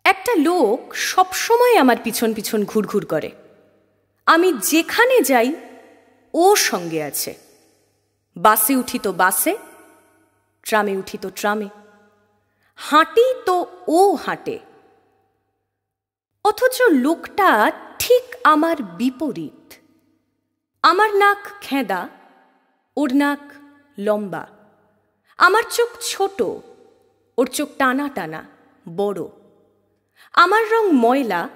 একটা লোক সবসময় আমার পিছন পিছন ঘুরঘুর করে। আমি যেখানে যাই ও সঙ্গে আছে। বাসে উঠি তো বাসে, ট্রামে উঠি তো ট্রামে, হাঁটি তো ও হাঁটে। অথচ লোকটা ঠিক আমার বিপরীত। আমার নাক খেঁদা, ওর নাক লম্বা। আমার চোখ ছোট, ওর চোখ টানা টানা বড়। আমার রং ময়লা,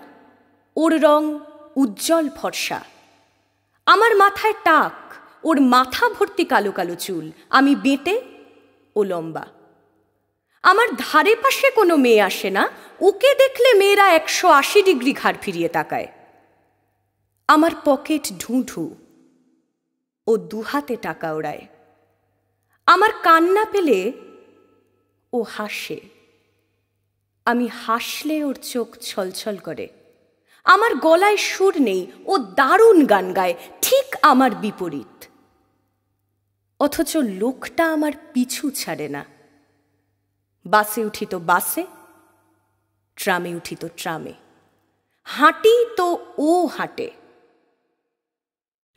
ওর রং উজ্জ্বল ফর্সা। আমার মাথায় টাক, ওর মাথা ভর্তি কালো কালো চুল। আমি বেঁটে, ও লম্বা। আমার ধারে পাশে কোনো মেয়ে আসে না, ওকে দেখলে মেয়েরা 180 ডিগ্রি ঘাড় ফিরিয়ে তাকায়। আমার পকেট ঢুঁঢু, ও দুহাতে টাকা ওড়ায়। আমার কান্না পেলে ও হাসে, আমি হাসলে ওর চোখ ছলছল করে। আমার গলায় সুর নেই, ও দারুণ গান গায়, ঠিক আমার বিপরীত। অথচ লোকটা আমার পিছু ছাড়ে না। বাসে উঠি তো বাসে, ট্রামে উঠি তো ট্রামে, হাঁটি তো ও হাঁটে।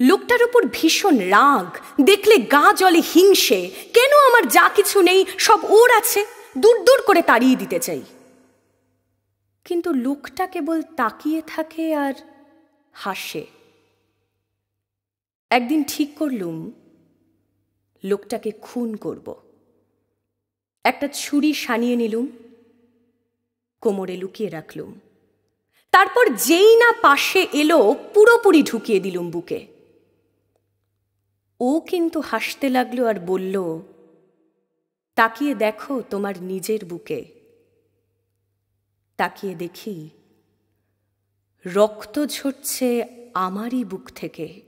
লোকটার উপর ভীষণ রাগ, দেখলে গা জ্বলে হিংসে। কেন আমার যা কিছু নেই সব ওর আছে, দূর দূর করে তাড়িয়ে দিতে চাই। কিন্তু লোকটা কেবল তাকিয়ে থাকে আর হাসে। একদিন ঠিক করলুম লোকটাকে খুন করব। একটা ছুরি সানিয়ে নিলুম, কোমরে লুকিয়ে রাখলুম। তারপর যেই না পাশে এলো পুরোপুরি ঢুকিয়ে দিলুম বুকে। ও কিন্তু হাসতে লাগলো আর বলল, তাকিয়ে দেখো তোমার নিজের বুকে। তাকিয়ে দেখি রক্ত ঝরছে আমারই বুক থেকে।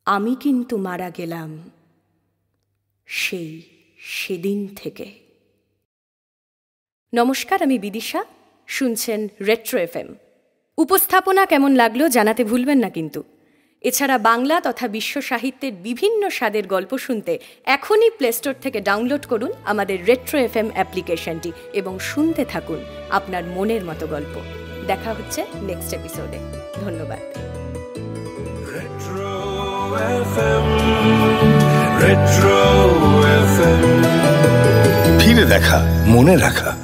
আমি কিন্তু মারা গেলাম সেদিন থেকে। নমস্কার, আমি বিদিশা, শুনছেন রেট্রো FM। উপস্থাপনা কেমন লাগলো জানাতে ভুলবেন না কিন্তু। এছাড়া বাংলা তথা বিশ্ব সাহিত্যের বিভিন্ন স্বাদের গল্প শুনতে এখনই প্লে স্টোর থেকে ডাউনলোড করুন আমাদের রেট্রো FM অ্যাপ্লিকেশনটি এবং শুনতে থাকুন আপনার মনের মতো গল্প। দেখা হচ্ছে নেক্সট এপিসোডে। ধন্যবাদ। ফিরে দেখা, মনে রাখা।